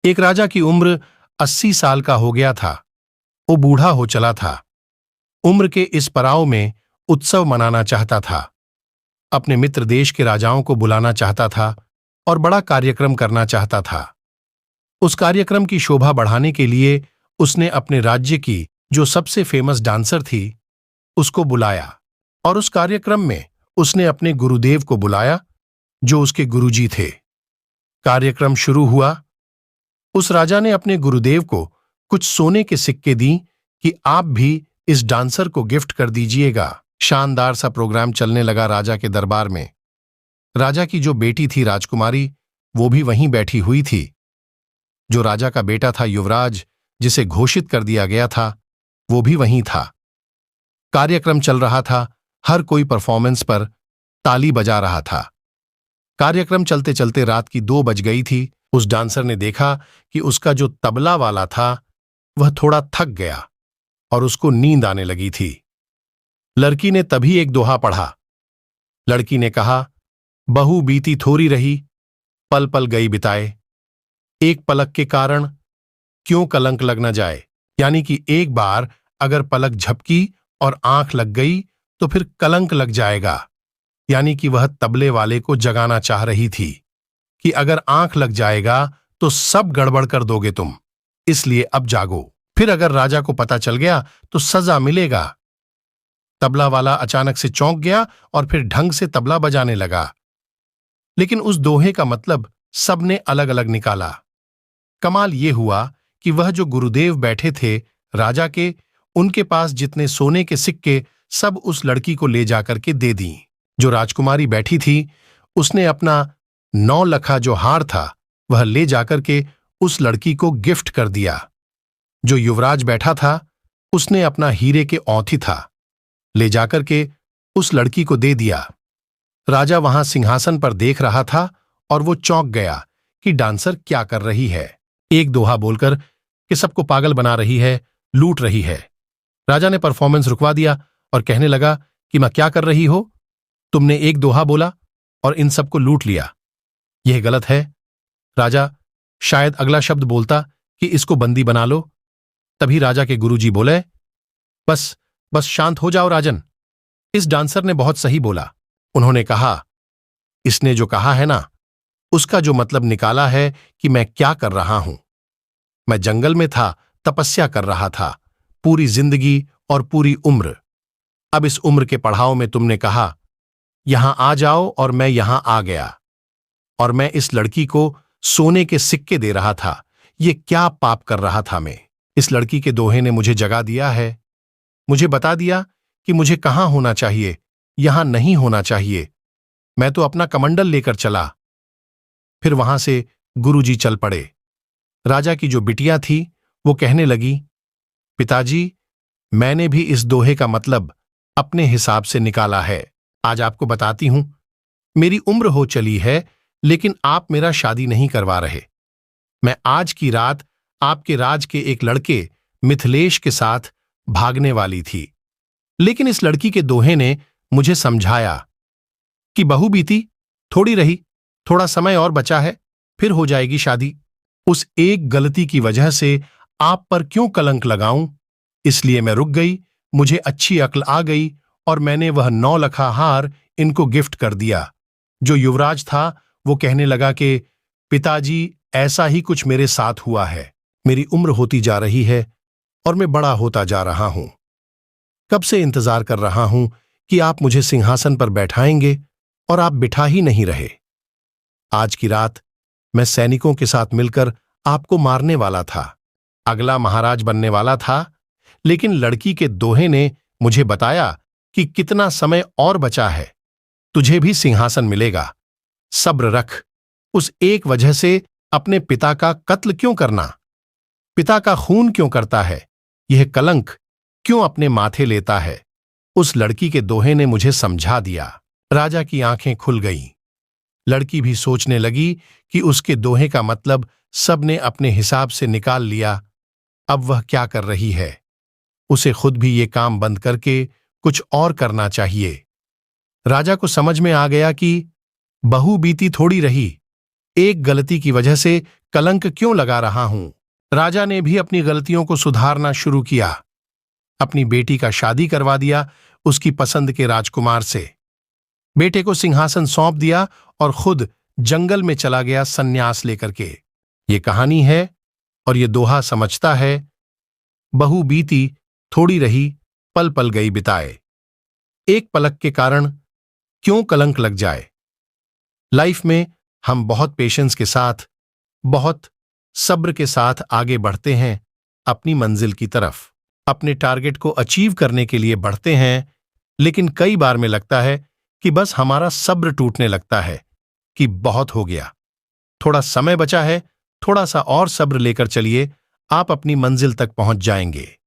एक राजा की उम्र 80 साल का हो गया था। वो बूढ़ा हो चला था। उम्र के इस पड़ाव में उत्सव मनाना चाहता था। अपने मित्र देश के राजाओं को बुलाना चाहता था और बड़ा कार्यक्रम करना चाहता था। उस कार्यक्रम की शोभा बढ़ाने के लिए उसने अपने राज्य की जो सबसे फेमस डांसर थी उसको बुलाया और उस कार्यक्रम में उसने अपने गुरुदेव को बुलाया जो उसके गुरुजी थे। कार्यक्रम शुरू हुआ। उस राजा ने अपने गुरुदेव को कुछ सोने के सिक्के दी कि आप भी इस डांसर को गिफ्ट कर दीजिएगा। शानदार सा प्रोग्राम चलने लगा राजा के दरबार में। राजा की जो बेटी थी राजकुमारी वो भी वहीं बैठी हुई थी। जो राजा का बेटा था युवराज जिसे घोषित कर दिया गया था वो भी वहीं था। कार्यक्रम चल रहा था। हर कोई परफॉर्मेंस पर ताली बजा रहा था। कार्यक्रम चलते चलते रात की 2 बज गई थी। उस डांसर ने देखा कि उसका जो तबला वाला था वह थोड़ा थक गया और उसको नींद आने लगी थी। लड़की ने तभी एक दोहा पढ़ा। लड़की ने कहा, बहू बीती थोड़ी रही, पल पल गई बिताए, एक पलक के कारण क्यों कलंक लग न जाए। यानी कि एक बार अगर पलक झपकी और आंख लग गई तो फिर कलंक लग जाएगा। यानी कि वह तबले वाले को जगाना चाह रही थी कि अगर आंख लग जाएगा तो सब गड़बड़ कर दोगे तुम, इसलिए अब जागो, फिर अगर राजा को पता चल गया तो सजा मिलेगा। तबला वाला अचानक से चौंक गया और फिर ढंग से तबला बजाने लगा। लेकिन उस दोहे का मतलब सबने अलग अलग निकाला। कमाल ये हुआ कि वह जो गुरुदेव बैठे थे राजा के, उनके पास जितने सोने के सिक्के सब उस लड़की को ले जाकर के दे दी। जो राजकुमारी बैठी थी उसने अपना 9 लखा जो हार था वह ले जाकर के उस लड़की को गिफ्ट कर दिया। जो युवराज बैठा था उसने अपना हीरे के औंठी था ले जाकर के उस लड़की को दे दिया। राजा वहां सिंहासन पर देख रहा था और वो चौंक गया कि डांसर क्या कर रही है। एक दोहा बोलकर कि सबको पागल बना रही है, लूट रही है। राजा ने परफॉर्मेंस रुकवा दिया और कहने लगा कि मैं क्या कर रही हो, तुमने एक दोहा बोला और इन सबको लूट लिया, यह गलत है। राजा शायद अगला शब्द बोलता कि इसको बंदी बना लो। तभी राजा के गुरुजी बोले, बस बस शांत हो जाओ राजन, इस डांसर ने बहुत सही बोला। उन्होंने कहा, इसने जो कहा है ना उसका जो मतलब निकाला है कि मैं क्या कर रहा हूं। मैं जंगल में था, तपस्या कर रहा था पूरी जिंदगी और पूरी उम्र। अब इस उम्र के पड़ाव में तुमने कहा यहां आ जाओ और मैं यहां आ गया और मैं इस लड़की को सोने के सिक्के दे रहा था। ये क्या पाप कर रहा था मैं। इस लड़की के दोहे ने मुझे जगा दिया है, मुझे बता दिया कि मुझे कहां होना चाहिए, यहां नहीं होना चाहिए। मैं तो अपना कमंडल लेकर चला। फिर वहां से गुरुजी चल पड़े। राजा की जो बिटिया थी वो कहने लगी, पिताजी मैंने भी इस दोहे का मतलब अपने हिसाब से निकाला है। आज आपको बताती हूं। मेरी उम्र हो चली है लेकिन आप मेरा शादी नहीं करवा रहे। मैं आज की रात आपके राज के एक लड़के मिथिलेश के साथ भागने वाली थी, लेकिन इस लड़की के दोहे ने मुझे समझाया कि बहू बीती थोड़ी रही, थोड़ा समय और बचा है, फिर हो जाएगी शादी। उस एक गलती की वजह से आप पर क्यों कलंक लगाऊं, इसलिए मैं रुक गई। मुझे अच्छी अक्ल आ गई और मैंने वह 9 लखा हार इनको गिफ्ट कर दिया। जो युवराज था वो कहने लगा कि पिताजी ऐसा ही कुछ मेरे साथ हुआ है। मेरी उम्र होती जा रही है और मैं बड़ा होता जा रहा हूं। कब से इंतजार कर रहा हूं कि आप मुझे सिंहासन पर बैठाएंगे और आप बिठा ही नहीं रहे। आज की रात मैं सैनिकों के साथ मिलकर आपको मारने वाला था, अगला महाराज बनने वाला था, लेकिन लड़की के दोहे ने मुझे बताया कि कितना समय और बचा है, तुझे भी सिंहासन मिलेगा। सब्र रख। उस एक वजह से अपने पिता का कत्ल क्यों करना, पिता का खून क्यों करता है, यह कलंक क्यों अपने माथे लेता है। उस लड़की के दोहे ने मुझे समझा दिया। राजा की आंखें खुल गईं। लड़की भी सोचने लगी कि उसके दोहे का मतलब सबने अपने हिसाब से निकाल लिया। अब वह क्या कर रही है, उसे खुद भी ये काम बंद करके कुछ और करना चाहिए। राजा को समझ में आ गया कि बहू बीती थोड़ी रही, एक गलती की वजह से कलंक क्यों लगा रहा हूं? राजा ने भी अपनी गलतियों को सुधारना शुरू किया। अपनी बेटी का शादी करवा दिया उसकी पसंद के राजकुमार से। बेटे को सिंहासन सौंप दिया और खुद जंगल में चला गया संन्यास लेकर के। ये कहानी है और ये दोहा समझता है, बहू बीती थोड़ी रही, पल पल गई बिताए। एक पलक के कारण क्यों कलंक लग जाए? लाइफ में हम बहुत पेशेंस के साथ, बहुत सब्र के साथ आगे बढ़ते हैं अपनी मंजिल की तरफ, अपने टारगेट को अचीव करने के लिए बढ़ते हैं। लेकिन कई बार में लगता है कि बस हमारा सब्र टूटने लगता है कि बहुत हो गया, थोड़ा समय बचा है, थोड़ा सा और सब्र लेकर चलिए, आप अपनी मंजिल तक पहुंच जाएंगे।